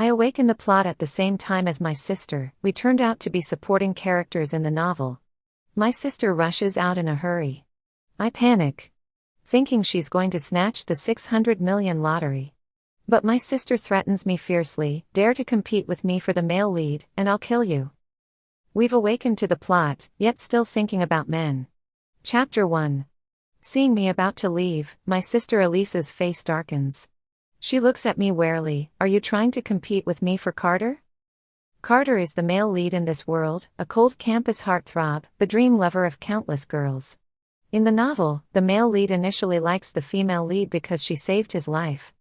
awaken the plot at the same time as my sister. We turned out to be supporting characters in the novel. My sister rushes out in a hurry. I panic, thinking she's going to snatch the 600 million lottery. But my sister threatens me fiercely, dare to compete with me for the male lead, and I'll kill you. We've awakened to the plot, yet still thinking about men. Chapter 1. Seeing me about to leave, my sister Elisa's face darkens. She looks at me warily. Are you trying to compete with me for Carter? Carter is the male lead in this world, a cold campus heartthrob, the dream lover of countless girls. In the novel, the male lead initially likes the female lead because she saved his life.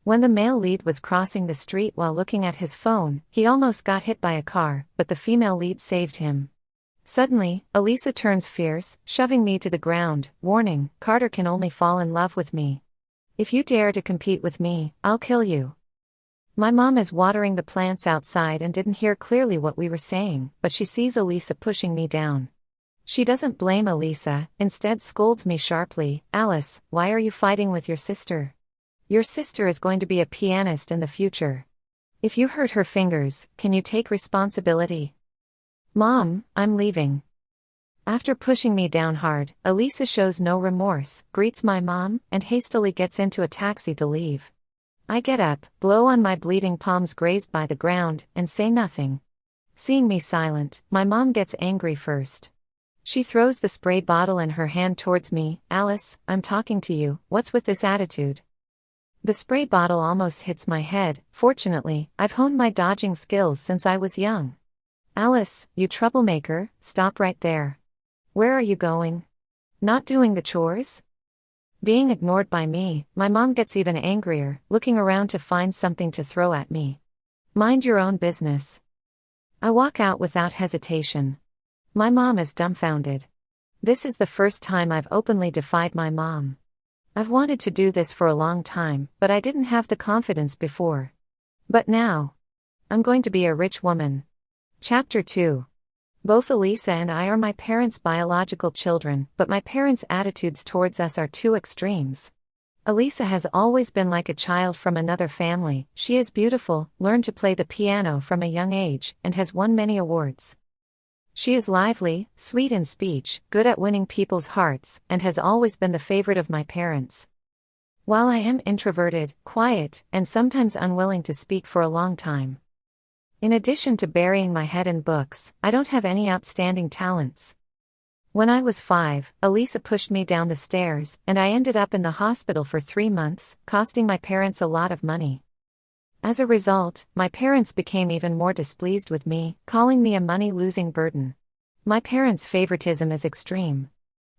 When the male lead was crossing the street while looking at his phone, he almost got hit by a car, but the female lead saved him. Suddenly, Elisa turns fierce, shoving me to the ground, warning, Carter can only fall in love with me. If you dare to compete with me, I'll kill you. My mom is watering the plants outside and didn't hear clearly what we were saying, but she sees Elisa pushing me down. She doesn't blame Elisa, instead scolds me sharply. Alice, why are you fighting with your sister? Your sister is going to be a pianist in the future. If you hurt her fingers, can you take responsibility? Mom, I'm leaving. After pushing me down hard, Elisa shows no remorse, greets my mom, and hastily gets into a taxi to leave. I get up, blow on my bleeding palms grazed by the ground, and say nothing. Seeing me silent, my mom gets angry first. She throws the spray bottle in her hand towards me. Alice, I'm talking to you, what's with this attitude? The spray bottle almost hits my head. Fortunately, I've honed my dodging skills since I was young. Alice, you troublemaker, stop right there. Where are you going? Not doing the chores? Being ignored by me, my mom gets even angrier, looking around to find something to throw at me. Mind your own business. I walk out without hesitation. My mom is dumbfounded. This is the first time I've openly defied my mom. I've wanted to do this for a long time, but I didn't have the confidence before. But now, I'm going to be a rich woman. Chapter 2. Both Elisa and I are my parents' biological children, but my parents' attitudes towards us are two extremes. Elisa has always been like a child from another family. She is beautiful, learned to play the piano from a young age, and has won many awards. She is lively, sweet in speech, good at winning people's hearts, and has always been the favorite of my parents. While I am introverted, quiet, and sometimes unwilling to speak for a long time. In addition to burying my head in books, I don't have any outstanding talents. When I was 5, Elisa pushed me down the stairs, and I ended up in the hospital for 3 months, costing my parents a lot of money. As a result, my parents became even more displeased with me, calling me a money-losing burden. My parents' favoritism is extreme.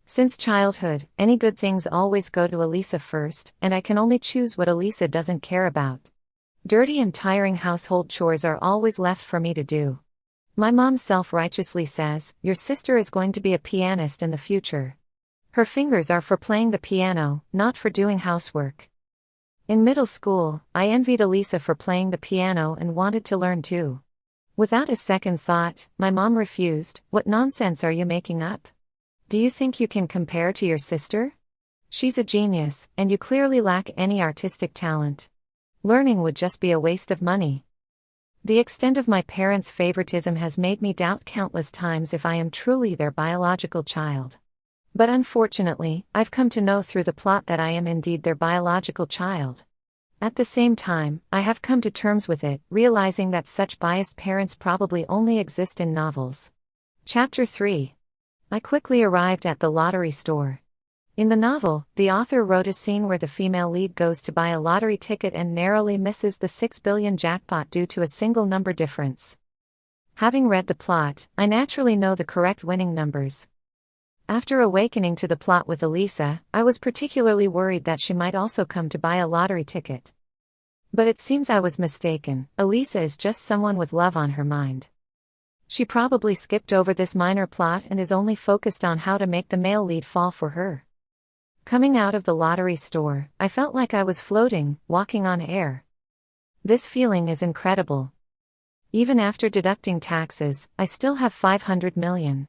Since childhood, any good things always go to Elisa first, and I can only choose what Elisa doesn't care about. Dirty and tiring household chores are always left for me to do. My mom self-righteously says, your sister is going to be a pianist in the future. Her fingers are for playing the piano, not for doing housework. In middle school, I envied Elisa for playing the piano and wanted to learn too. Without a second thought, my mom refused. What nonsense are you making up? Do you think you can compare to your sister? She's a genius, and you clearly lack any artistic talent. Learning would just be a waste of money. The extent of my parents' favoritism has made me doubt countless times if I am truly their biological child. But unfortunately, I've come to know through the plot that I am indeed their biological child. At the same time, I have come to terms with it, realizing that such biased parents probably only exist in novels. Chapter 3. I quickly arrived at the lottery store. In the novel, the author wrote a scene where the female lead goes to buy a lottery ticket and narrowly misses the 6 billion jackpot due to a single number difference. Having read the plot, I naturally know the correct winning numbers. After awakening to the plot with Elisa, I was particularly worried that she might also come to buy a lottery ticket. But it seems I was mistaken. Elisa is just someone with love on her mind. She probably skipped over this minor plot and is only focused on how to make the male lead fall for her. Coming out of the lottery store, I felt like I was floating, walking on air. This feeling is incredible. Even after deducting taxes, I still have 500 million.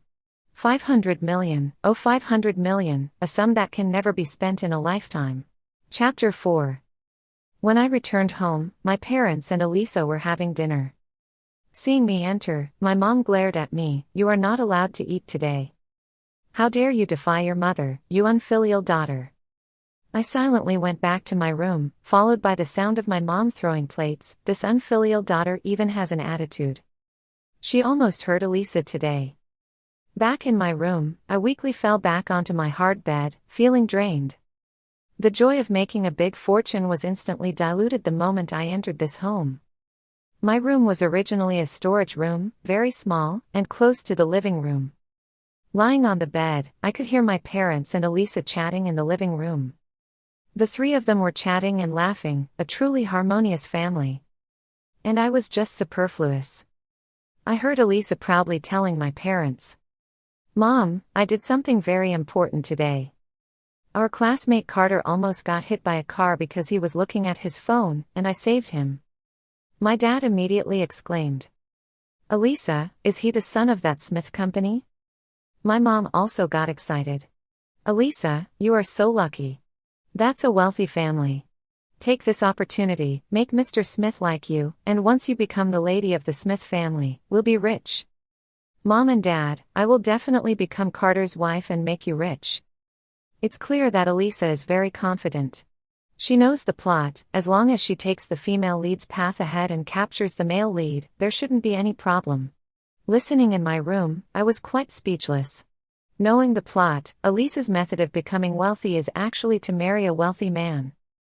500 million, oh 500 million, a sum that can never be spent in a lifetime. Chapter 4. When I returned home, my parents and Elisa were having dinner. Seeing me enter, my mom glared at me. "You are not allowed to eat today. How dare you defy your mother, you unfilial daughter." I silently went back to my room, followed by the sound of my mom throwing plates. "This unfilial daughter even has an attitude. She almost hurt Elisa today." Back in my room, I weakly fell back onto my hard bed, feeling drained. The joy of making a big fortune was instantly diluted the moment I entered this home. My room was originally a storage room, very small, and close to the living room. Lying on the bed, I could hear my parents and Elisa chatting in the living room. The three of them were chatting and laughing, a truly harmonious family. And I was just superfluous. I heard Elisa proudly telling my parents, "Mom, I did something very important today. Our classmate Carter almost got hit by a car because he was looking at his phone, and I saved him." My dad immediately exclaimed, "Elisa, is he the son of that Smith company?" My mom also got excited. "Elisa, you are so lucky. That's a wealthy family. Take this opportunity, make Mr. Smith like you, and once you become the lady of the Smith family, we'll be rich." "Mom and Dad, I will definitely become Carter's wife and make you rich." It's clear that Elisa is very confident. She knows the plot. As long as she takes the female lead's path ahead and captures the male lead, there shouldn't be any problem. Listening in my room, I was quite speechless. Knowing the plot, Elisa's method of becoming wealthy is actually to marry a wealthy man.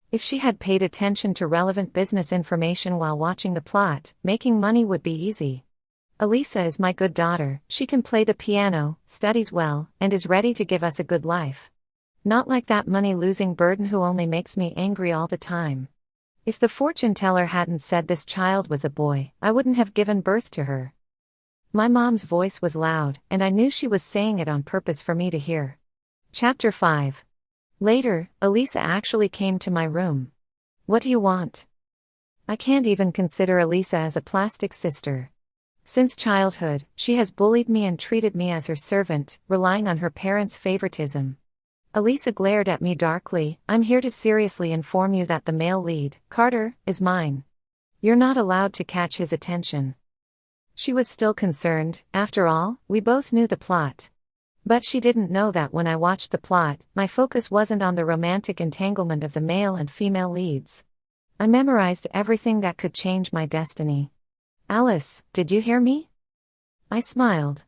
If she had paid attention to relevant business information while watching the plot, making money would be easy. Elisa is my good daughter. She can play the piano, studies well, and is ready to give us a good life. Not like that money-losing burden who only makes me angry all the time. If the fortune teller hadn't said this child was a boy, I wouldn't have given birth to her. My mom's voice was loud, and I knew she was saying it on purpose for me to hear. Chapter 5. Later, Elisa actually came to my room. "What do you want?" I can't even consider Elisa as a plastic sister. Since childhood, she has bullied me and treated me as her servant, relying on her parents' favoritism. Elisa glared at me darkly. "I'm here to seriously inform you that the male lead, Carter, is mine. You're not allowed to catch his attention." She was still concerned. After all, we both knew the plot. But she didn't know that when I watched the plot, my focus wasn't on the romantic entanglement of the male and female leads. I memorized everything that could change my destiny. "Alice, did you hear me?" I smiled.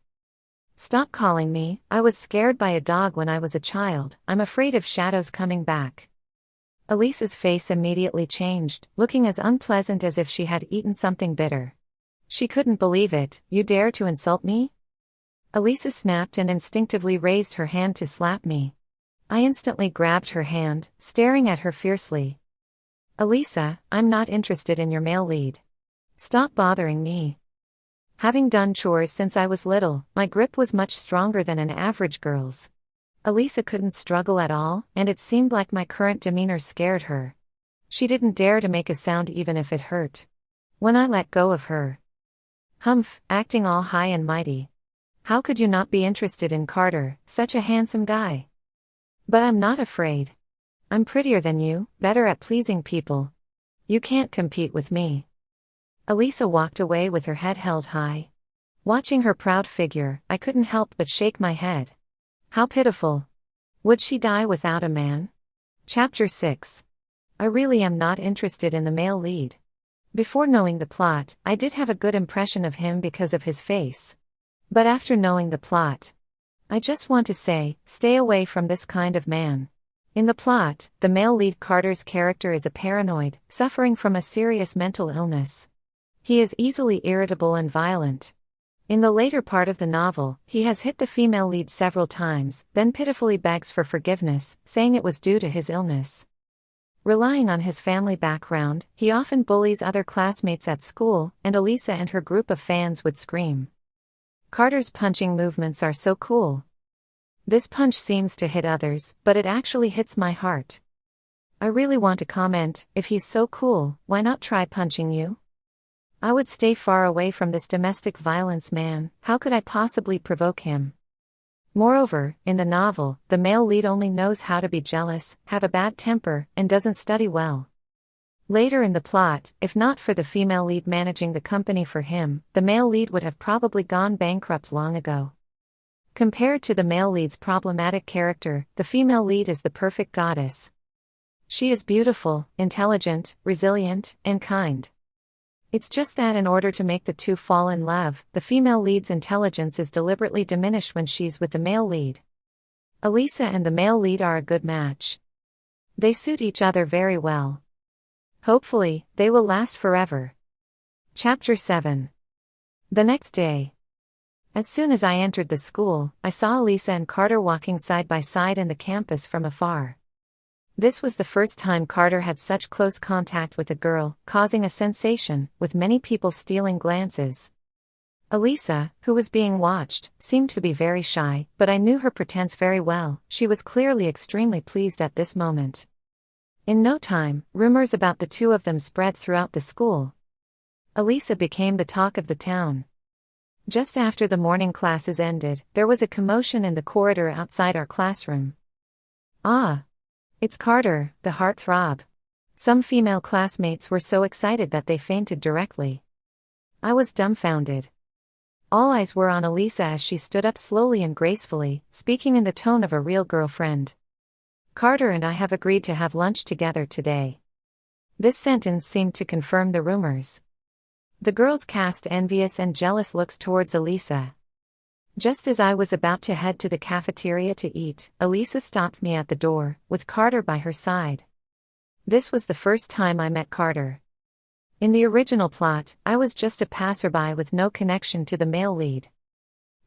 "Stop calling me. I was scared by a dog when I was a child. I'm afraid of shadows coming back." Elisa's face immediately changed, looking as unpleasant as if she had eaten something bitter. She couldn't believe it. "You dare to insult me?" Elisa snapped and instinctively raised her hand to slap me. I instantly grabbed her hand, staring at her fiercely. "Elisa, I'm not interested in your male lead. Stop bothering me." Having done chores since I was little, my grip was much stronger than an average girl's. Elisa couldn't struggle at all, and it seemed like my current demeanor scared her. She didn't dare to make a sound even if it hurt. When I let go of her, "Humph, acting all high and mighty. How could you not be interested in Carter, such a handsome guy?" "But I'm not afraid. I'm prettier than you, better at pleasing people. You can't compete with me." Elisa walked away with her head held high. Watching her proud figure, I couldn't help but shake my head. How pitiful. Would she die without a man? Chapter 6. I really am not interested in the male lead. Before knowing the plot, I did have a good impression of him because of his face. But after knowing the plot, I just want to say, stay away from this kind of man. In the plot, the male lead Carter's character is a paranoid, suffering from a serious mental illness. He is easily irritable and violent. In the later part of the novel, he has hit the female lead several times, then pitifully begs for forgiveness, saying it was due to his illness. Relying on his family background, he often bullies other classmates at school, and Elisa and her group of fans would scream. Carter's punching movements are so cool. This punch seems to hit others, but it actually hits my heart. I really want to comment, if he's so cool, why not try punching you? I would stay far away from this domestic violence man. How could I possibly provoke him? Moreover, in the novel, the male lead only knows how to be jealous, have a bad temper, and doesn't study well. Later in the plot, if not for the female lead managing the company for him, the male lead would have probably gone bankrupt long ago. Compared to the male lead's problematic character, the female lead is the perfect goddess. She is beautiful, intelligent, resilient, and kind. It's just that in order to make the two fall in love, the female lead's intelligence is deliberately diminished when she's with the male lead. Elisa and the male lead are a good match. They suit each other very well. Hopefully, they will last forever. Chapter 7. The next day. As soon as I entered the school, I saw Elisa and Carter walking side by side in the campus from afar. This was the first time Carter had such close contact with a girl, causing a sensation, with many people stealing glances. Elisa, who was being watched, seemed to be very shy, but I knew her pretense very well. She was clearly extremely pleased at this moment. In no time, rumors about the two of them spread throughout the school. Elisa became the talk of the town. Just after the morning classes ended, there was a commotion in the corridor outside our classroom. Ah! It's Carter, the heartthrob. Some female classmates were so excited that they fainted directly. I was dumbfounded. All eyes were on Elisa as she stood up slowly and gracefully, speaking in the tone of a real girlfriend. Carter and I have agreed to have lunch together today. This sentence seemed to confirm the rumors. The girls cast envious and jealous looks towards Elisa. Just as I was about to head to the cafeteria to eat, Elisa stopped me at the door, with Carter by her side. This was the first time I met Carter. In the original plot, I was just a passerby with no connection to the male lead.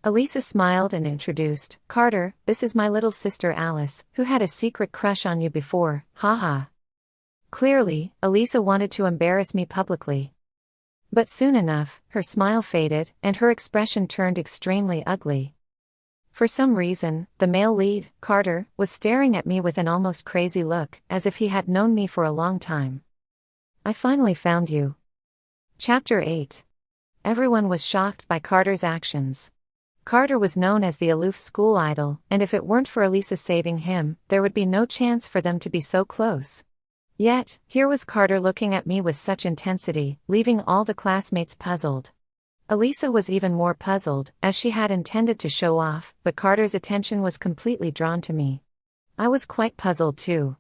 Elisa smiled and introduced, "Carter, this is my little sister Alice, who had a secret crush on you before, haha." Clearly, Elisa wanted to embarrass me publicly. But soon enough, her smile faded, and her expression turned extremely ugly. For some reason, the male lead, Carter, was staring at me with an almost crazy look, as if he had known me for a long time. I finally found you. Chapter 8. Everyone was shocked by Carter's actions. Carter was known as the aloof school idol, and if it weren't for Elisa saving him, there would be no chance for them to be so close. Yet, here was Carter looking at me with such intensity, leaving all the classmates puzzled. Elisa was even more puzzled, as she had intended to show off, but Carter's attention was completely drawn to me. I was quite puzzled too.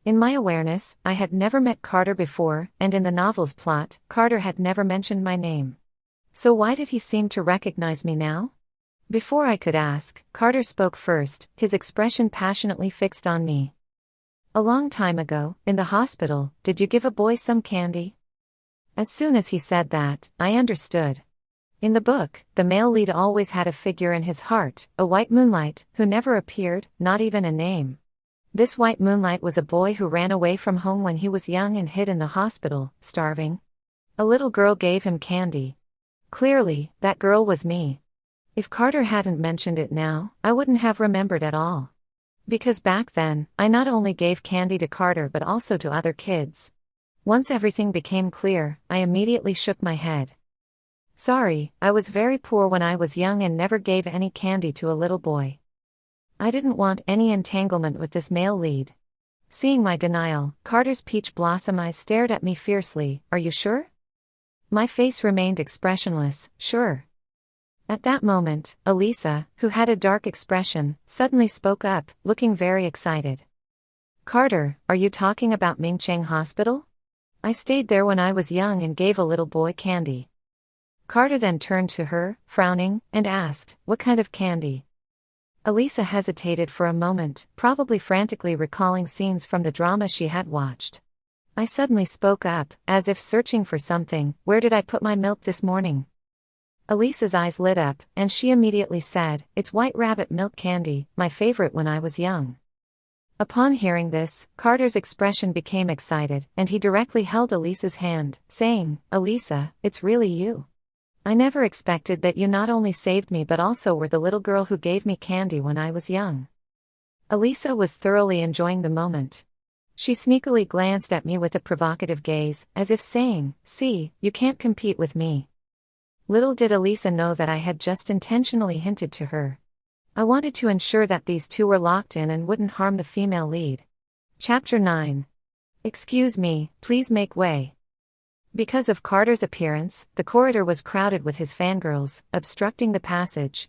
In my awareness, I had never met Carter before, and in the novel's plot, Carter had never mentioned my name. So why did he seem to recognize me now? Before I could ask, Carter spoke first, his expression passionately fixed on me. "A long time ago, in the hospital, did you give a boy some candy?" As soon as he said that, I understood. In the book, the male lead always had a figure in his heart, a white moonlight, who never appeared, not even a name. This white moonlight was a boy who ran away from home when he was young and hid in the hospital, starving. A little girl gave him candy. Clearly, that girl was me. If Carter hadn't mentioned it now, I wouldn't have remembered at all. Because back then, I not only gave candy to Carter but also to other kids. Once everything became clear, I immediately shook my head. Sorry, I was very poor when I was young and never gave any candy to a little boy. I didn't want any entanglement with this male lead. Seeing my denial, Carter's peach blossom eyes stared at me fiercely. "Are you sure?" My face remained expressionless. "Sure." At that moment, Elisa, who had a dark expression, suddenly spoke up, looking very excited. "Carter, are you talking about Mingcheng Hospital? I stayed there when I was young and gave a little boy candy." Carter then turned to her, frowning, and asked, "What kind of candy?" Elisa hesitated for a moment, probably frantically recalling scenes from the drama she had watched. I suddenly spoke up, as if searching for something. "Where did I put my milk this morning?" Elisa's eyes lit up, and she immediately said, "It's White Rabbit milk candy, my favorite when I was young." Upon hearing this, Carter's expression became excited, and he directly held Elisa's hand, saying, "Elisa, it's really you. I never expected that you not only saved me but also were the little girl who gave me candy when I was young." Elisa was thoroughly enjoying the moment. She sneakily glanced at me with a provocative gaze, as if saying, "See, you can't compete with me." Little did Elisa know that I had just intentionally hinted to her. I wanted to ensure that these two were locked in and wouldn't harm the female lead. Chapter 9. Excuse me, please make way. Because of Carter's appearance, the corridor was crowded with his fangirls, obstructing the passage.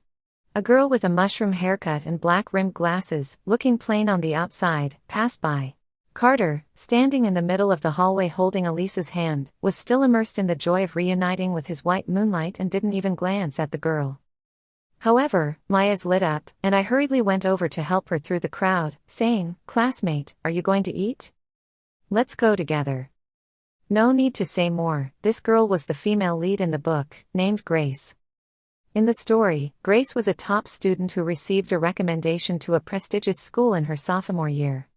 A girl with a mushroom haircut and black-rimmed glasses, looking plain on the outside, passed by. Carter, standing in the middle of the hallway holding Elisa's hand, was still immersed in the joy of reuniting with his white moonlight and didn't even glance at the girl. However, Maya's lit up, and I hurriedly went over to help her through the crowd, saying, "Classmate, are you going to eat? Let's go together." No need to say more, this girl was the female lead in the book, named Grace. In the story, Grace was a top student who received a recommendation to a prestigious school in her sophomore year.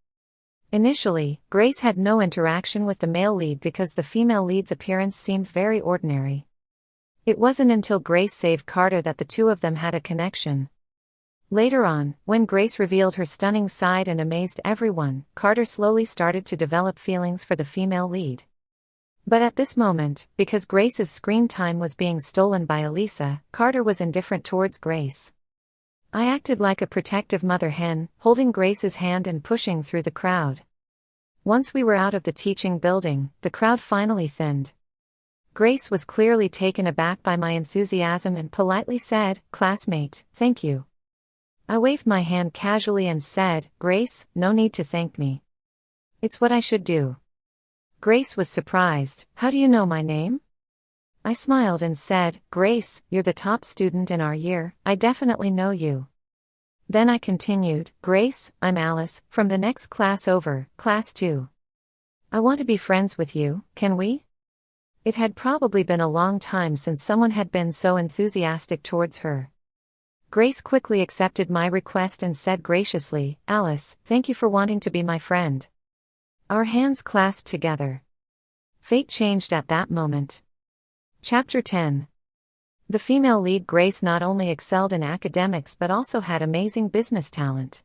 Initially, Grace had no interaction with the male lead because the female lead's appearance seemed very ordinary. It wasn't until Grace saved Carter that the two of them had a connection. Later on, when Grace revealed her stunning side and amazed everyone, Carter slowly started to develop feelings for the female lead. But at this moment, because Grace's screen time was being stolen by Elisa, Carter was indifferent towards Grace. I acted like a protective mother hen, holding Grace's hand and pushing through the crowd. Once we were out of the teaching building, the crowd finally thinned. Grace was clearly taken aback by my enthusiasm and politely said, "Classmate, thank you." I waved my hand casually and said, "Grace, no need to thank me. It's what I should do." Grace was surprised. "How do you know my name?" I smiled and said, "Grace, you're the top student in our year, I definitely know you." Then I continued, "Grace, I'm Alice, from the next class over, class 2. I want to be friends with you, can we?" It had probably been a long time since someone had been so enthusiastic towards her. Grace quickly accepted my request and said graciously, "Alice, thank you for wanting to be my friend." Our hands clasped together. Fate changed at that moment. Chapter 10. The female lead Grace not only excelled in academics but also had amazing business talent.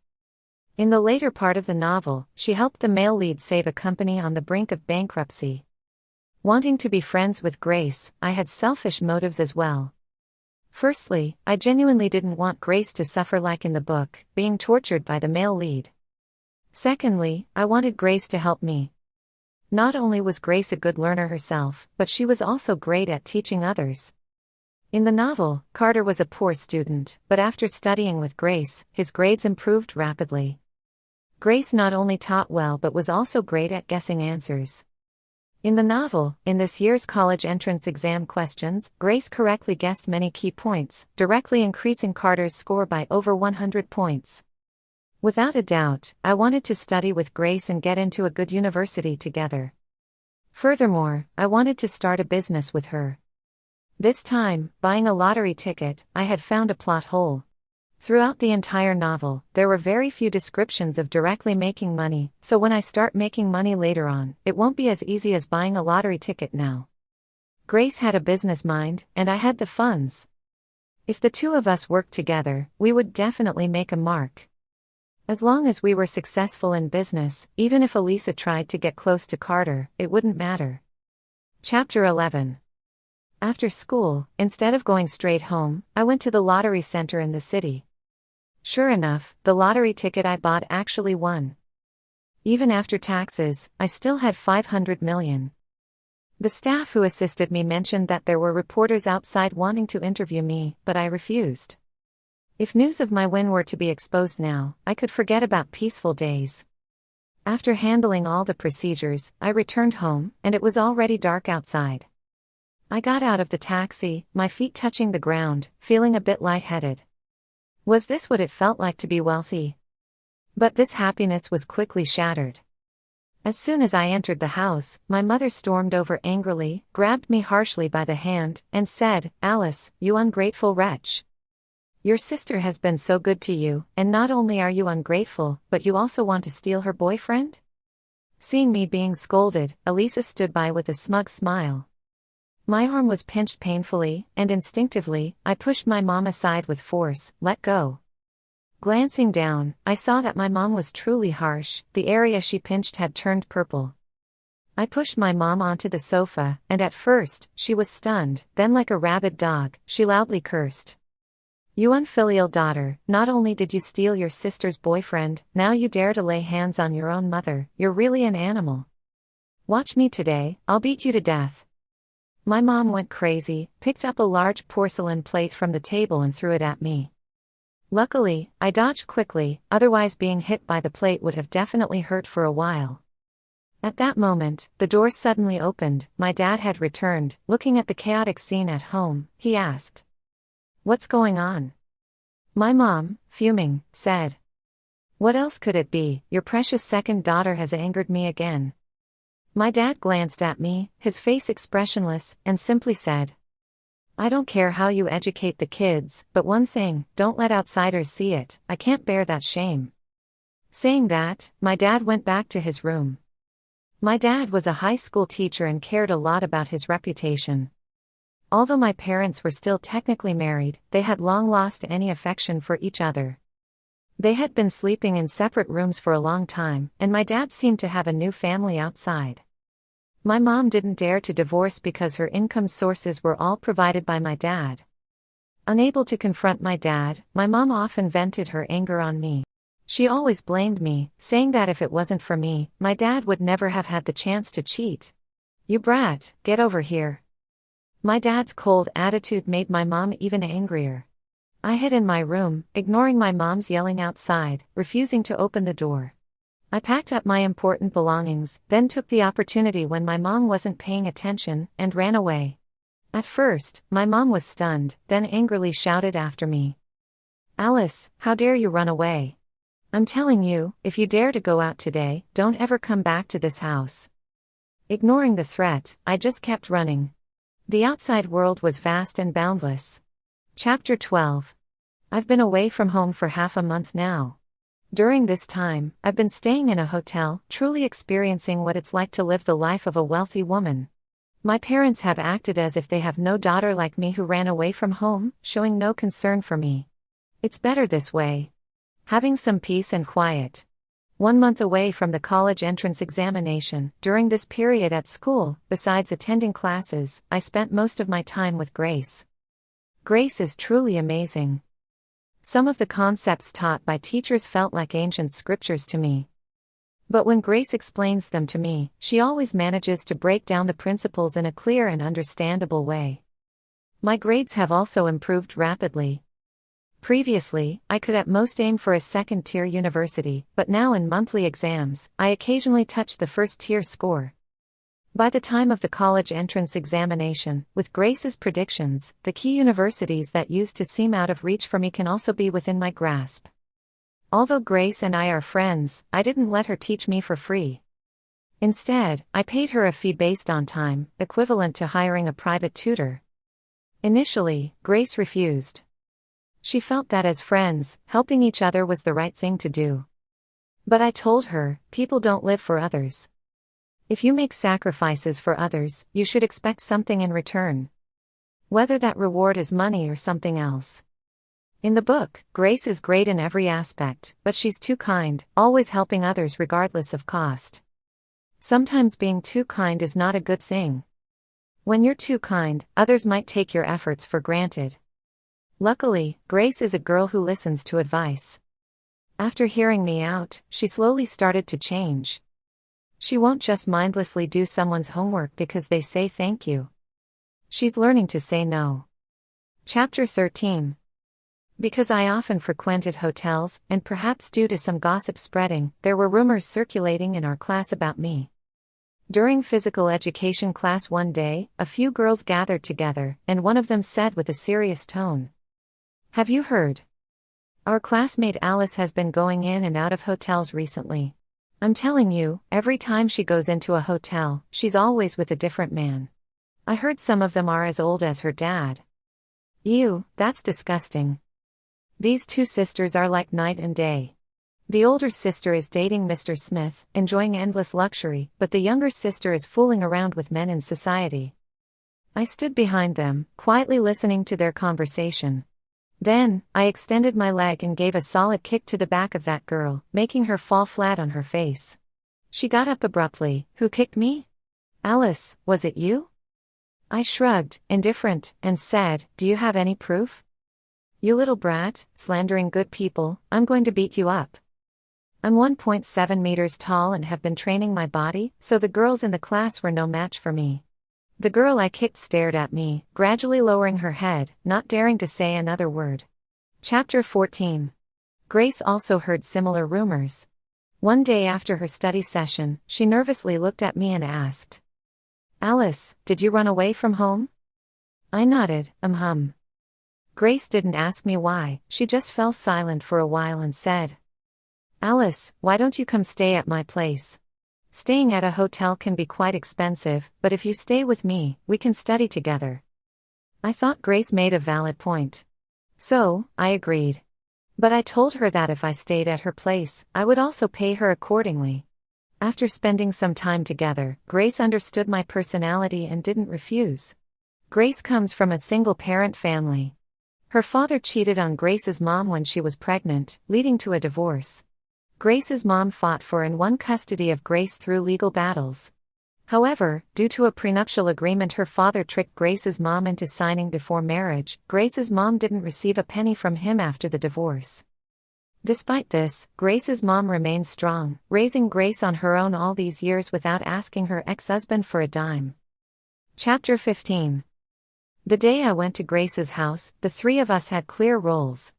In the later part of the novel, she helped the male lead save a company on the brink of bankruptcy. Wanting to be friends with Grace, I had selfish motives as well. Firstly, I genuinely didn't want Grace to suffer like in the book, being tortured by the male lead. Secondly, I wanted Grace to help me. Not only was Grace a good learner herself, but she was also great at teaching others. In the novel, Carter was a poor student, but after studying with Grace, his grades improved rapidly. Grace not only taught well but was also great at guessing answers. In the novel, in this year's college entrance exam questions, Grace correctly guessed many key points, directly increasing Carter's score by over 100 points. Without a doubt, I wanted to study with Grace and get into a good university together. Furthermore, I wanted to start a business with her. This time, buying a lottery ticket, I had found a plot hole. Throughout the entire novel, there were very few descriptions of directly making money, so when I start making money later on, it won't be as easy as buying a lottery ticket now. Grace had a business mind, and I had the funds. If the two of us worked together, we would definitely make a mark. As long as we were successful in business, even if Elisa tried to get close to Carter, it wouldn't matter. Chapter 11. After school, instead of going straight home, I went to the lottery center in the city. Sure enough, the lottery ticket I bought actually won. Even after taxes, I still had 500 million. The staff who assisted me mentioned that there were reporters outside wanting to interview me, but I refused. If news of my win were to be exposed now, I could forget about peaceful days. After handling all the procedures, I returned home, and it was already dark outside. I got out of the taxi, my feet touching the ground, feeling a bit lightheaded. Was this what it felt like to be wealthy? But this happiness was quickly shattered. As soon as I entered the house, my mother stormed over angrily, grabbed me harshly by the hand, and said, "Alice, you ungrateful wretch. Your sister has been so good to you, and not only are you ungrateful, but you also want to steal her boyfriend?" Seeing me being scolded, Elisa stood by with a smug smile. My arm was pinched painfully, and instinctively, I pushed my mom aside with force. "Let go." Glancing down, I saw that my mom was truly harsh, the area she pinched had turned purple. I pushed my mom onto the sofa, and at first, she was stunned, then like a rabid dog, she loudly cursed. "You unfilial daughter, not only did you steal your sister's boyfriend, now you dare to lay hands on your own mother, you're really an animal." Watch me today, I'll beat you to death. My mom went crazy, picked up a large porcelain plate from the table and threw it at me. Luckily, I dodged quickly, otherwise being hit by the plate would have definitely hurt for a while. At that moment, the door suddenly opened. My dad had returned. Looking at the chaotic scene at home, he asked, "What's going on?" My mom, fuming, said, "What else could it be? Your precious second daughter has angered me again." My dad glanced at me, his face expressionless, and simply said, "I don't care how you educate the kids, but one thing, don't let outsiders see it. I can't bear that shame." Saying that, my dad went back to his room. My dad was a high school teacher and cared a lot about his reputation. Although my parents were still technically married, they had long lost any affection for each other. They had been sleeping in separate rooms for a long time, and my dad seemed to have a new family outside. My mom didn't dare to divorce because her income sources were all provided by my dad. Unable to confront my dad, my mom often vented her anger on me. She always blamed me, saying that if it wasn't for me, my dad would never have had the chance to cheat. "You brat, get over here." My dad's cold attitude made my mom even angrier. I hid in my room, ignoring my mom's yelling outside, refusing to open the door. I packed up my important belongings, then took the opportunity when my mom wasn't paying attention, and ran away. At first, my mom was stunned, then angrily shouted after me, "Alice, how dare you run away? I'm telling you, if you dare to go out today, don't ever come back to this house." Ignoring the threat, I just kept running. The outside world was vast and boundless. Chapter 12. I've been away from home for half a month now. During this time, I've been staying in a hotel, truly experiencing what it's like to live the life of a wealthy woman. My parents have acted as if they have no daughter like me who ran away from home, showing no concern for me. It's better this way. Having some peace and quiet. 1 month away from the college entrance examination, during this period at school, besides attending classes, I spent most of my time with Grace. Grace is truly amazing. Some of the concepts taught by teachers felt like ancient scriptures to me. But when Grace explains them to me, she always manages to break down the principles in a clear and understandable way. My grades have also improved rapidly. Previously, I could at most aim for a second-tier university, but now in monthly exams, I occasionally touch the first-tier score. By the time of the college entrance examination, with Grace's predictions, the key universities that used to seem out of reach for me can also be within my grasp. Although Grace and I are friends, I didn't let her teach me for free. Instead, I paid her a fee based on time, equivalent to hiring a private tutor. Initially, Grace refused. She felt that as friends, helping each other was the right thing to do. But I told her, people don't live for others. If you make sacrifices for others, you should expect something in return. Whether that reward is money or something else. In the book, Grace is great in every aspect, but she's too kind, always helping others regardless of cost. Sometimes being too kind is not a good thing. When you're too kind, others might take your efforts for granted. Luckily, Grace is a girl who listens to advice. After hearing me out, she slowly started to change. She won't just mindlessly do someone's homework because they say thank you. She's learning to say no. Chapter 13. Because I often frequented hotels, and perhaps due to some gossip spreading, there were rumors circulating in our class about me. During physical education class one day, a few girls gathered together, and one of them said with a serious tone, "Have you heard? Our classmate Alice has been going in and out of hotels recently. I'm telling you, every time she goes into a hotel, she's always with a different man. I heard some of them are as old as her dad." Ew, that's disgusting. These two sisters are like night and day. The older sister is dating Mr. Smith, enjoying endless luxury, but the younger sister is fooling around with men in society. I stood behind them, quietly listening to their conversation. Then, I extended my leg and gave a solid kick to the back of that girl, making her fall flat on her face. She got up abruptly. "Who kicked me?" "Alice, was it you?" I shrugged, indifferent, and said, "Do you have any proof?" "You little brat, slandering good people, I'm going to beat you up." I'm 1.7 meters tall and have been training my body, so the girls in the class were no match for me. The girl I kicked stared at me, gradually lowering her head, not daring to say another word. Chapter 14. Grace also heard similar rumors. One day after her study session, she nervously looked at me and asked, "Alice, did you run away from home?" I nodded, Grace didn't ask me why, she just fell silent for a while and said, "Alice, why don't you come stay at my place? Staying at a hotel can be quite expensive, but if you stay with me, we can study together." I thought Grace made a valid point. So, I agreed. But I told her that if I stayed at her place, I would also pay her accordingly. After spending some time together, Grace understood my personality and didn't refuse. Grace comes from a single-parent family. Her father cheated on Grace's mom when she was pregnant, leading to a divorce. Grace's mom fought for and won custody of Grace through legal battles. However, due to a prenuptial agreement her father tricked Grace's mom into signing before marriage, Grace's mom didn't receive a penny from him after the divorce. Despite this, Grace's mom remained strong, raising Grace on her own all these years without asking her ex-husband for a dime. Chapter 15. The day I went to Grace's house, the three of us had clear roles.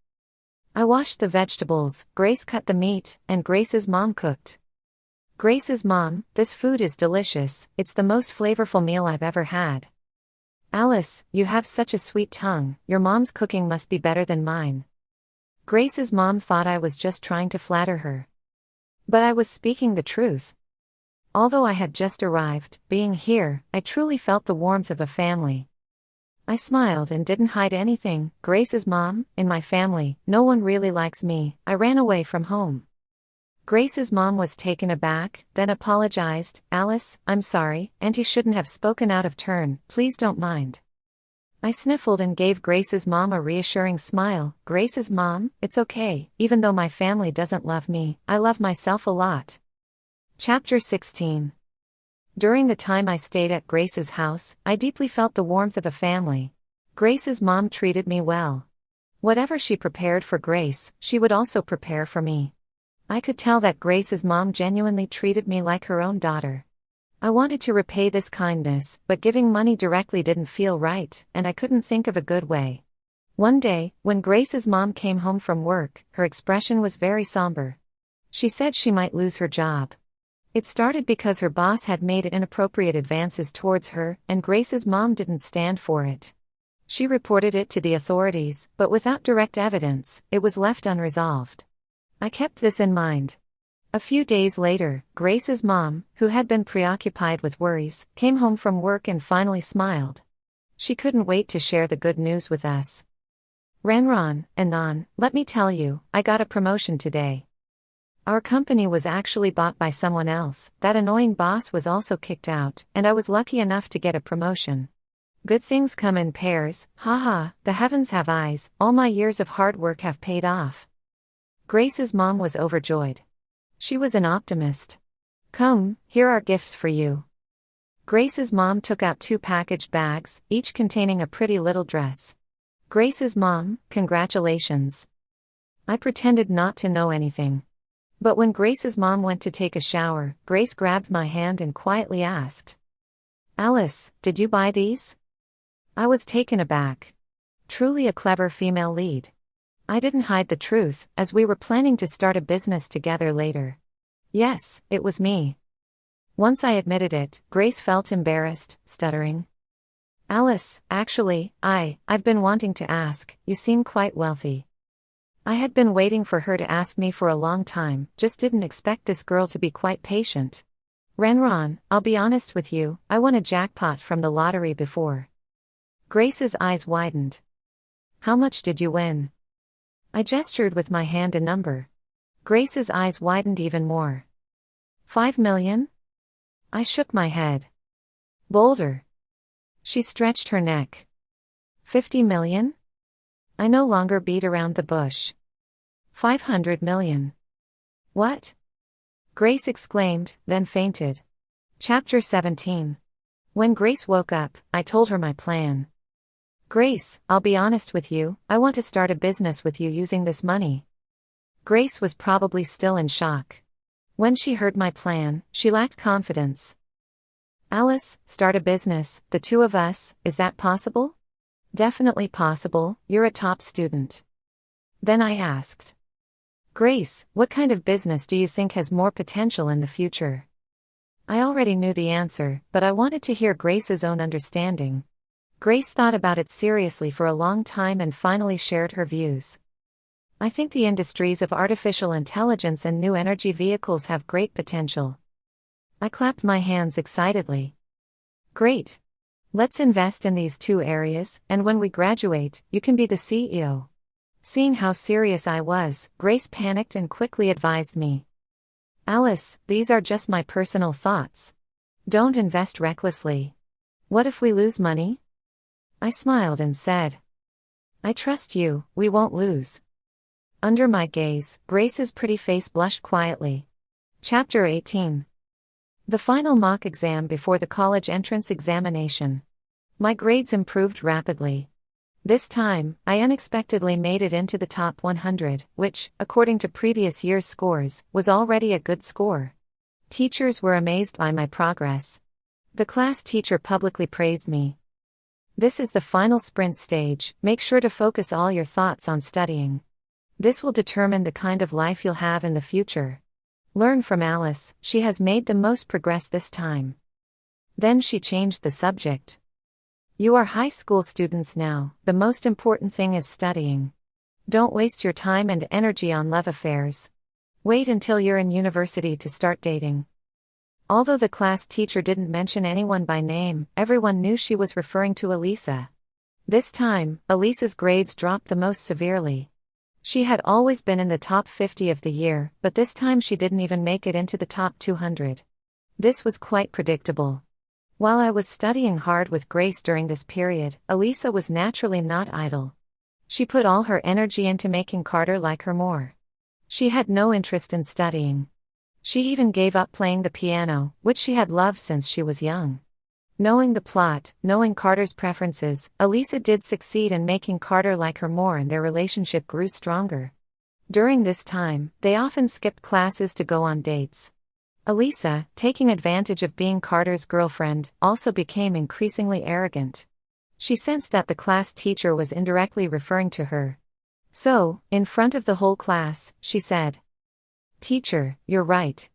I washed the vegetables, Grace cut the meat, and Grace's mom cooked. Grace's mom, "This food is delicious, it's the most flavorful meal I've ever had." "Alice, you have such a sweet tongue, your mom's cooking must be better than mine." Grace's mom thought I was just trying to flatter her. But I was speaking the truth. Although I had just arrived, being here, I truly felt the warmth of a family. I smiled and didn't hide anything. "Grace's mom, in my family, no one really likes me, I ran away from home." Grace's mom was taken aback, then apologized. "Alice, I'm sorry, Auntie shouldn't have spoken out of turn, please don't mind." I sniffled and gave Grace's mom a reassuring smile. "Grace's mom, it's okay, even though my family doesn't love me, I love myself a lot." Chapter 16. During the time I stayed at Grace's house, I deeply felt the warmth of a family. Grace's mom treated me well. Whatever she prepared for Grace, she would also prepare for me. I could tell that Grace's mom genuinely treated me like her own daughter. I wanted to repay this kindness, but giving money directly didn't feel right, and I couldn't think of a good way. One day, when Grace's mom came home from work, her expression was very somber. She said she might lose her job. It started because her boss had made inappropriate advances towards her, and Grace's mom didn't stand for it. She reported it to the authorities, but without direct evidence, it was left unresolved. I kept this in mind. A few days later, Grace's mom, who had been preoccupied with worries, came home from work and finally smiled. She couldn't wait to share the good news with us. "Ranron, Anon, let me tell you, I got a promotion today. Our company was actually bought by someone else, that annoying boss was also kicked out, and I was lucky enough to get a promotion. Good things come in pairs, haha, the heavens have eyes, all my years of hard work have paid off." Grace's mom was overjoyed. She was an optimist. "Come, here are gifts for you." Grace's mom took out 2 packaged bags, each containing a pretty little dress. Grace's mom, "Congratulations." I pretended not to know anything. But when Grace's mom went to take a shower, Grace grabbed my hand and quietly asked, "Alice, did you buy these?" I was taken aback. Truly a clever female lead. I didn't hide the truth, as we were planning to start a business together later. Yes, it was me. Once I admitted it, Grace felt embarrassed, stuttering. "Alice, actually, I've been wanting to ask, you seem quite wealthy." I had been waiting for her to ask me for a long time, just didn't expect this girl to be quite patient. "Ranron, I'll be honest with you, I won a jackpot from the lottery before." Grace's eyes widened. "How much did you win?" I gestured with my hand a number. Grace's eyes widened even more. 5 million? I shook my head. "Bolder." She stretched her neck. 50 million? I no longer beat around the bush. 500 million. "What?" Grace exclaimed, then fainted. Chapter 17. When Grace woke up, I told her my plan. "Grace, I'll be honest with you, I want to start a business with you using this money." Grace was probably still in shock. When she heard my plan, she lacked confidence. Alice, start a business, the two of us, is that possible? Definitely possible, you're a top student. Then I asked, Grace, what kind of business do you think has more potential in the future? I already knew the answer, but I wanted to hear Grace's own understanding. Grace thought about it seriously for a long time and finally shared her views. I think the industries of artificial intelligence and new energy vehicles have great potential. I clapped my hands excitedly. Great! Let's invest in these two areas, and when we graduate, you can be the CEO. Seeing how serious I was, Grace panicked and quickly advised me. Alice, these are just my personal thoughts. Don't invest recklessly. What if we lose money? I smiled and said, I trust you, we won't lose. Under my gaze, Grace's pretty face blushed quietly. Chapter 18. The final mock exam before the college entrance examination. My grades improved rapidly. This time, I unexpectedly made it into the top 100, which, according to previous year's scores, was already a good score. Teachers were amazed by my progress. The class teacher publicly praised me. This is the final sprint stage, make sure to focus all your thoughts on studying. This will determine the kind of life you'll have in the future. Learn from Alice, she has made the most progress this time. Then she changed the subject. You are high school students now, the most important thing is studying. Don't waste your time and energy on love affairs. Wait until you're in university to start dating. Although the class teacher didn't mention anyone by name, everyone knew she was referring to Elisa. This time, Elisa's grades dropped the most severely. She had always been in the top 50 of the year, but this time she didn't even make it into the top 200. This was quite predictable. While I was studying hard with Grace during this period, Elisa was naturally not idle. She put all her energy into making Carter like her more. She had no interest in studying. She even gave up playing the piano, which she had loved since she was young. Knowing the plot, knowing Carter's preferences, Elisa did succeed in making Carter like her more and their relationship grew stronger. During this time, they often skipped classes to go on dates. Elisa, taking advantage of being Carter's girlfriend, also became increasingly arrogant. She sensed that the class teacher was indirectly referring to her. So, in front of the whole class, she said, Teacher, you're right.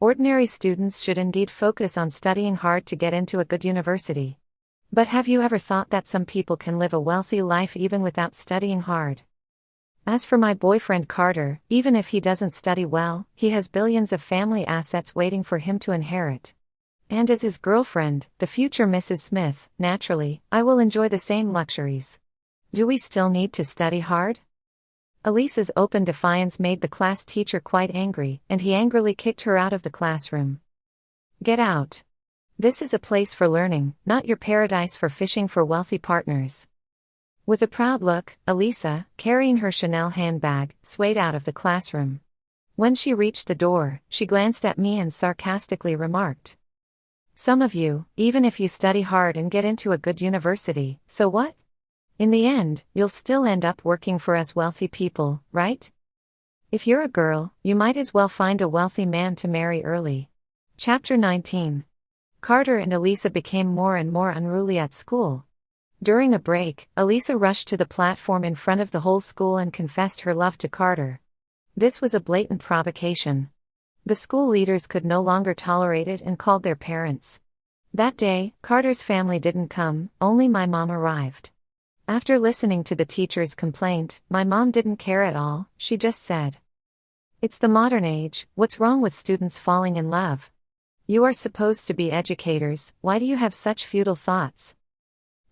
Ordinary students should indeed focus on studying hard to get into a good university. But have you ever thought that some people can live a wealthy life even without studying hard? As for my boyfriend Carter, even if he doesn't study well, he has billions of family assets waiting for him to inherit. And as his girlfriend, the future Mrs. Smith, naturally, I will enjoy the same luxuries. Do we still need to study hard? Elisa's open defiance made the class teacher quite angry, and he angrily kicked her out of the classroom. Get out. This is a place for learning, not your paradise for fishing for wealthy partners. With a proud look, Elisa, carrying her Chanel handbag, swayed out of the classroom. When she reached the door, she glanced at me and sarcastically remarked, Some of you, even if you study hard and get into a good university, so what? In the end, you'll still end up working for us wealthy people, right? If you're a girl, you might as well find a wealthy man to marry early. Chapter 19. Carter and Elisa became more and more unruly at school. During a break, Elisa rushed to the platform in front of the whole school and confessed her love to Carter. This was a blatant provocation. The school leaders could no longer tolerate it and called their parents. That day, Carter's family didn't come, only my mom arrived. After listening to the teacher's complaint, my mom didn't care at all, she just said, It's the modern age, what's wrong with students falling in love? You are supposed to be educators, why do you have such futile thoughts?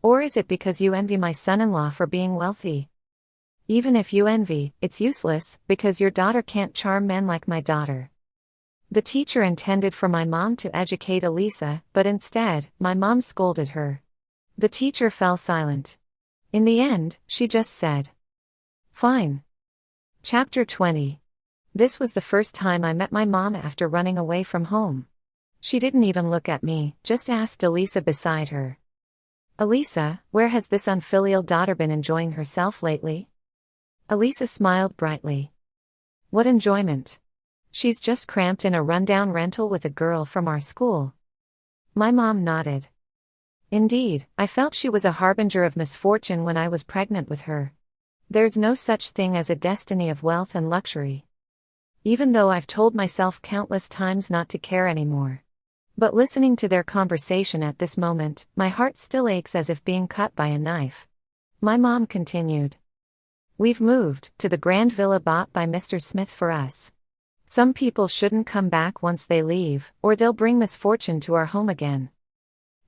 Or is it because you envy my son-in-law for being wealthy? Even if you envy, it's useless, because your daughter can't charm men like my daughter. The teacher intended for my mom to educate Elisa, but instead, my mom scolded her. The teacher fell silent. In the end, she just said, Fine. Chapter 20. This was the first time I met my mom after running away from home. She didn't even look at me, just asked Elisa beside her. Elisa, where has this unfilial daughter been enjoying herself lately? Elisa smiled brightly. What enjoyment. She's just cramped in a rundown rental with a girl from our school. My mom nodded. Indeed, I felt she was a harbinger of misfortune when I was pregnant with her. There's no such thing as a destiny of wealth and luxury. Even though I've told myself countless times not to care anymore. But listening to their conversation at this moment, my heart still aches as if being cut by a knife. My mom continued. We've moved to the grand villa bought by Mr. Smith for us. Some people shouldn't come back once they leave, or they'll bring misfortune to our home again.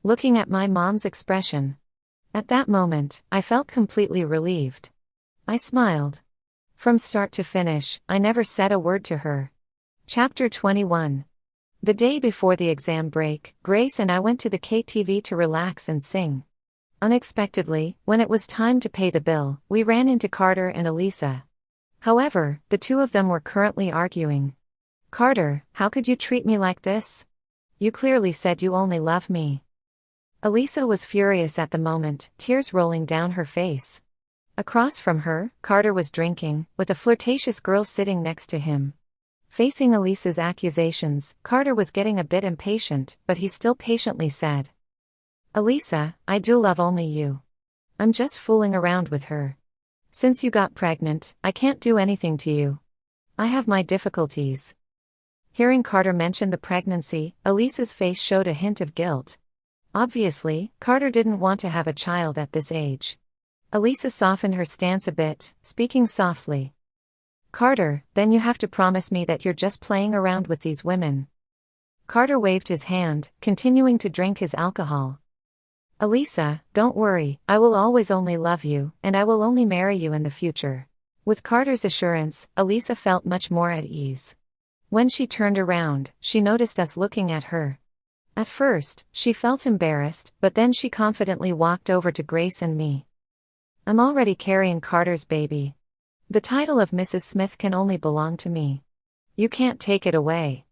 Looking at my mom's expression. At that moment, I felt completely relieved. I smiled. From start to finish, I never said a word to her. Chapter 21. The day before the exam break, Grace and I went to the KTV to relax and sing. Unexpectedly, when it was time to pay the bill, we ran into Carter and Elisa. However, the two of them were currently arguing. Carter, how could you treat me like this? You clearly said you only love me. Elisa was furious at the moment, tears rolling down her face. Across from her, Carter was drinking, with a flirtatious girl sitting next to him. Facing Elisa's accusations, Carter was getting a bit impatient, but he still patiently said, Elisa, I do love only you. I'm just fooling around with her. Since you got pregnant, I can't do anything to you. I have my difficulties. Hearing Carter mention the pregnancy, Elisa's face showed a hint of guilt. Obviously, Carter didn't want to have a child at this age. Elisa softened her stance a bit, speaking softly. Carter, then you have to promise me that you're just playing around with these women. Carter waved his hand, continuing to drink his alcohol. Elisa, don't worry, I will always only love you, and I will only marry you in the future. With Carter's assurance, Elisa felt much more at ease. When she turned around, she noticed us looking at her. At first, she felt embarrassed, but then she confidently walked over to Grace and me. I'm already carrying Carter's baby. The title of Mrs. Smith can only belong to me. You can't take it away.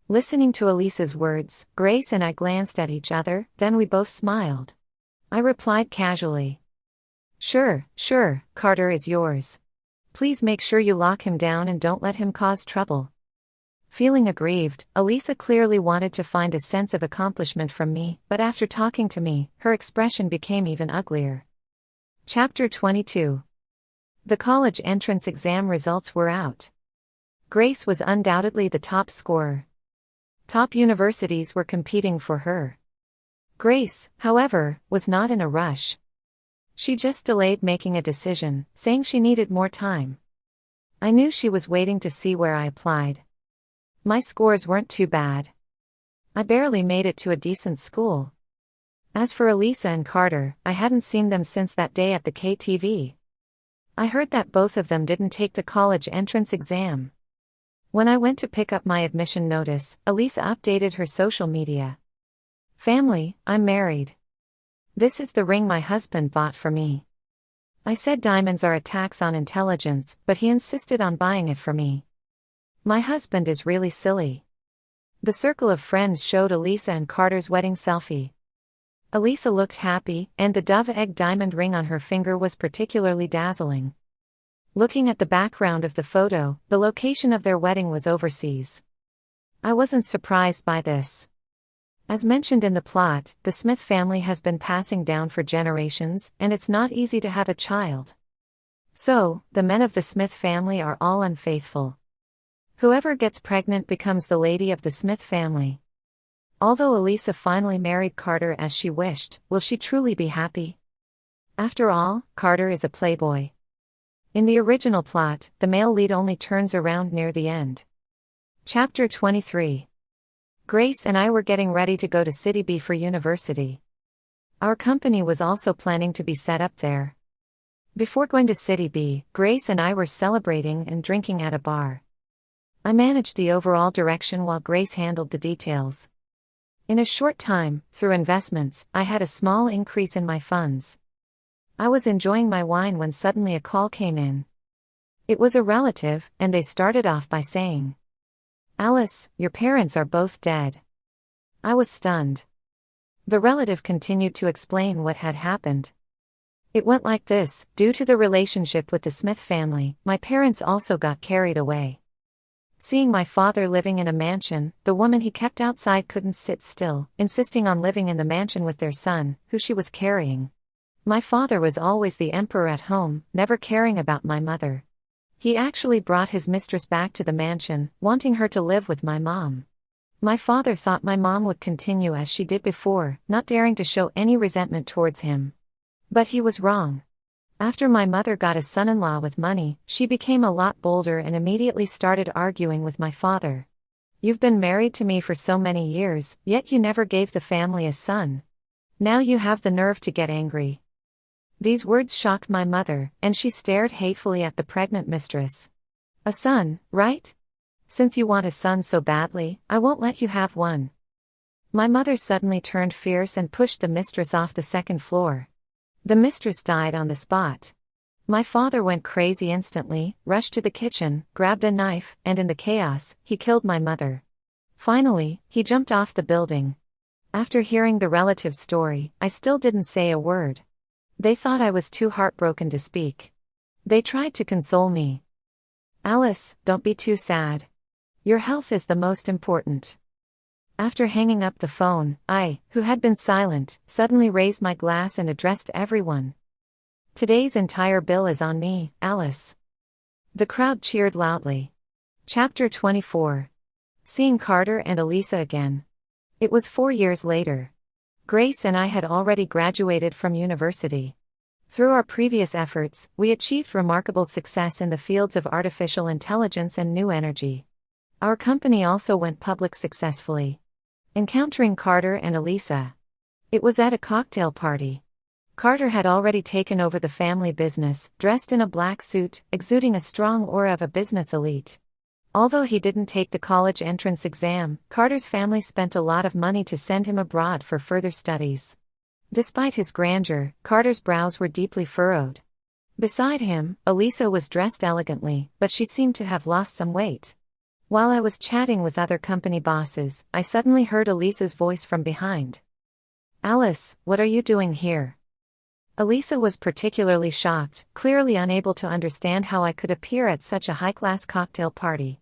Listening to Elisa's words, Grace and I glanced at each other, then we both smiled. I replied casually. Sure, Carter is yours. Please make sure you lock him down and don't let him cause trouble. Feeling aggrieved, Elisa clearly wanted to find a sense of accomplishment from me, but after talking to me, her expression became even uglier. Chapter 22. The college entrance exam results were out. Grace was undoubtedly the top scorer. Top universities were competing for her. Grace, however, was not in a rush. She just delayed making a decision, saying she needed more time. I knew she was waiting to see where I applied. My scores weren't too bad. I barely made it to a decent school. As for Elisa and Carter, I hadn't seen them since that day at the KTV. I heard that both of them didn't take the college entrance exam. When I went to pick up my admission notice, Elisa updated her social media. Family, I'm married. This is the ring my husband bought for me. I said diamonds are a tax on intelligence, but he insisted on buying it for me. My husband is really silly. The circle of friends showed Elisa and Carter's wedding selfie. Elisa looked happy, and the dove-egg diamond ring on her finger was particularly dazzling. Looking at the background of the photo, the location of their wedding was overseas. I wasn't surprised by this. As mentioned in the plot, the Smith family has been passing down for generations, and it's not easy to have a child. So, the men of the Smith family are all unfaithful. Whoever gets pregnant becomes the lady of the Smith family. Although Elisa finally married Carter as she wished, will she truly be happy? After all, Carter is a playboy. In the original plot, the male lead only turns around near the end. Chapter 23. Grace and I were getting ready to go to City B for university. Our company was also planning to be set up there. Before going to City B, Grace and I were celebrating and drinking at a bar. I managed the overall direction while Grace handled the details. In a short time, through investments, I had a small increase in my funds. I was enjoying my wine when suddenly a call came in. It was a relative, and they started off by saying, "Alice, your parents are both dead." I was stunned. The relative continued to explain what had happened. It went like this: due to the relationship with the Smith family, my parents also got carried away. Seeing my father living in a mansion, the woman he kept outside couldn't sit still, insisting on living in the mansion with their son, who she was carrying. My father was always the emperor at home, never caring about my mother. He actually brought his mistress back to the mansion, wanting her to live with my mom. My father thought my mom would continue as she did before, not daring to show any resentment towards him. But he was wrong. After my mother got a son-in-law with money, she became a lot bolder and immediately started arguing with my father. "You've been married to me for so many years, yet you never gave the family a son. Now you have the nerve to get angry." These words shocked my mother, and she stared hatefully at the pregnant mistress. "A son, right? Since you want a son so badly, I won't let you have one." My mother suddenly turned fierce and pushed the mistress off the second floor. The mistress died on the spot. My father went crazy instantly, rushed to the kitchen, grabbed a knife, and in the chaos, he killed my mother. Finally, he jumped off the building. After hearing the relative's story, I still didn't say a word. They thought I was too heartbroken to speak. They tried to console me. "Alice, don't be too sad. Your health is the most important." After hanging up the phone, I, who had been silent, suddenly raised my glass and addressed everyone. "Today's entire bill is on me, Alice." The crowd cheered loudly. Chapter 24. Seeing Carter and Elisa again. It was 4 years later. Grace and I had already graduated from university. Through our previous efforts, we achieved remarkable success in the fields of artificial intelligence and new energy. Our company also went public successfully. Encountering Carter and Elisa. It was at a cocktail party. Carter had already taken over the family business, dressed in a black suit, exuding a strong aura of a business elite. Although he didn't take the college entrance exam, Carter's family spent a lot of money to send him abroad for further studies. Despite his grandeur, Carter's brows were deeply furrowed. Beside him, Elisa was dressed elegantly, but she seemed to have lost some weight. While I was chatting with other company bosses, I suddenly heard Elisa's voice from behind. "Alice, what are you doing here?" Elisa was particularly shocked, clearly unable to understand how I could appear at such a high-class cocktail party.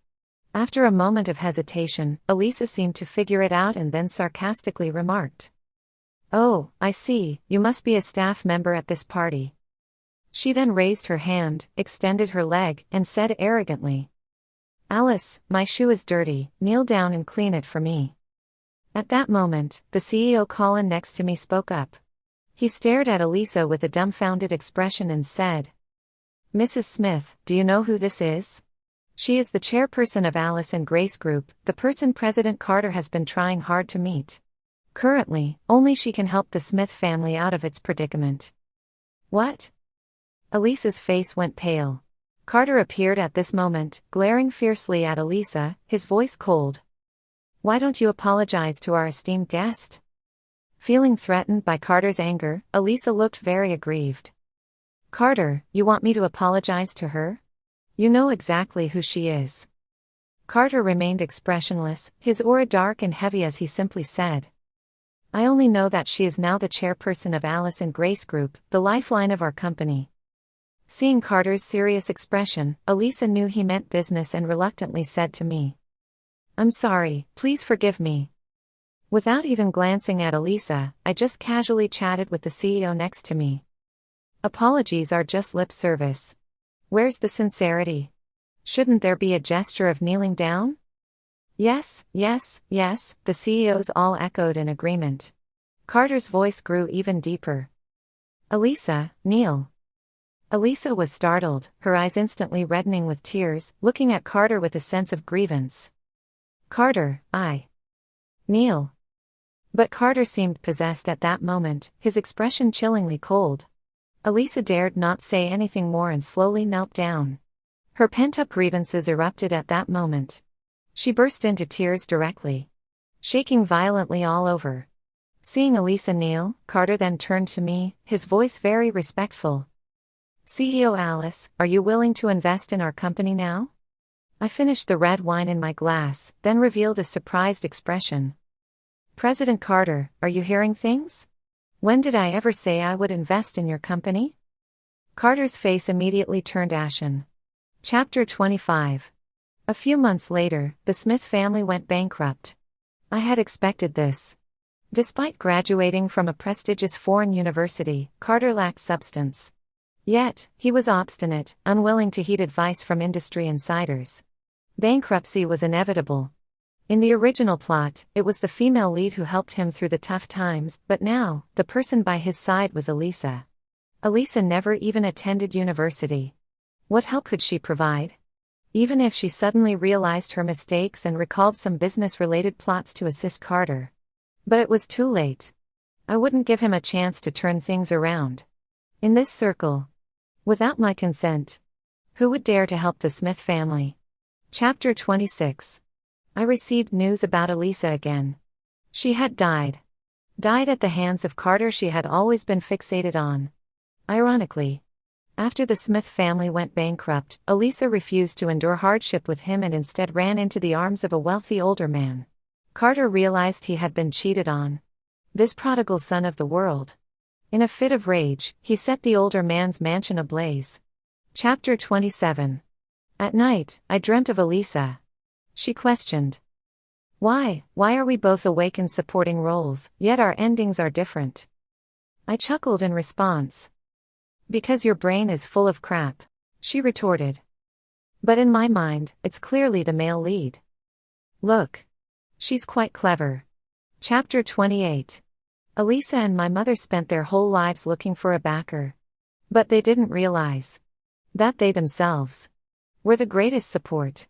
After a moment of hesitation, Elisa seemed to figure it out and then sarcastically remarked, "Oh, I see, you must be a staff member at this party." She then raised her hand, extended her leg, and said arrogantly, "Alice, my shoe is dirty, kneel down and clean it for me." At that moment, the CEO Colin next to me spoke up. He stared at Elisa with a dumbfounded expression and said, "Mrs. Smith, do you know who this is? She is the chairperson of Alice and Grace Group, the person President Carter has been trying hard to meet. Currently, only she can help the Smith family out of its predicament." "What?" Elisa's face went pale. Carter appeared at this moment, glaring fiercely at Elisa, his voice cold. "Why don't you apologize to our esteemed guest?" Feeling threatened by Carter's anger, Elisa looked very aggrieved. "Carter, you want me to apologize to her? You know exactly who she is." Carter remained expressionless, his aura dark and heavy as he simply said, "I only know that she is now the chairperson of Alice and Grace Group, the lifeline of our company." Seeing Carter's serious expression, Elisa knew he meant business and reluctantly said to me, "I'm sorry, please forgive me." Without even glancing at Elisa, I just casually chatted with the CEO next to me. Apologies are just lip service. Where's the sincerity? Shouldn't there be a gesture of kneeling down? "Yes, yes, yes," the CEOs all echoed in agreement. Carter's voice grew even deeper. "Elisa, kneel." Elisa was startled, her eyes instantly reddening with tears, looking at Carter with a sense of grievance. "Carter, I kneel." But Carter seemed possessed at that moment, his expression chillingly cold. Elisa dared not say anything more and slowly knelt down. Her pent-up grievances erupted at that moment. She burst into tears directly, shaking violently all over. Seeing Elisa kneel, Carter then turned to me, his voice very respectful. "CEO Alice, are you willing to invest in our company now?" I finished the red wine in my glass, then revealed a surprised expression. "President Carter, are you hearing things? When did I ever say I would invest in your company?" Carter's face immediately turned ashen. Chapter 25. A few months later, the Smith family went bankrupt. I had expected this. Despite graduating from a prestigious foreign university, Carter lacked substance. Yet, he was obstinate, unwilling to heed advice from industry insiders. Bankruptcy was inevitable. In the original plot, it was the female lead who helped him through the tough times, but now, the person by his side was Elisa. Elisa never even attended university. What help could she provide? Even if she suddenly realized her mistakes and recalled some business-related plots to assist Carter. But it was too late. I wouldn't give him a chance to turn things around. In this circle. Without my consent. Who would dare to help the Smith family? Chapter 26. I received news about Elisa again. She had died. Died at the hands of Carter she had always been fixated on. Ironically, after the Smith family went bankrupt, Elisa refused to endure hardship with him and instead ran into the arms of a wealthy older man. Carter realized he had been cheated on. This prodigal son of the world. In a fit of rage, he set the older man's mansion ablaze. Chapter 27. At night, I dreamt of Elisa. She questioned. Why are we both awake in supporting roles, yet our endings are different? I chuckled in response. Because your brain is full of crap, she retorted. But in my mind, it's clearly the male lead. Look. She's quite clever. Chapter 28. Elisa and my mother spent their whole lives looking for a backer. But they didn't realize that they themselves were the greatest support.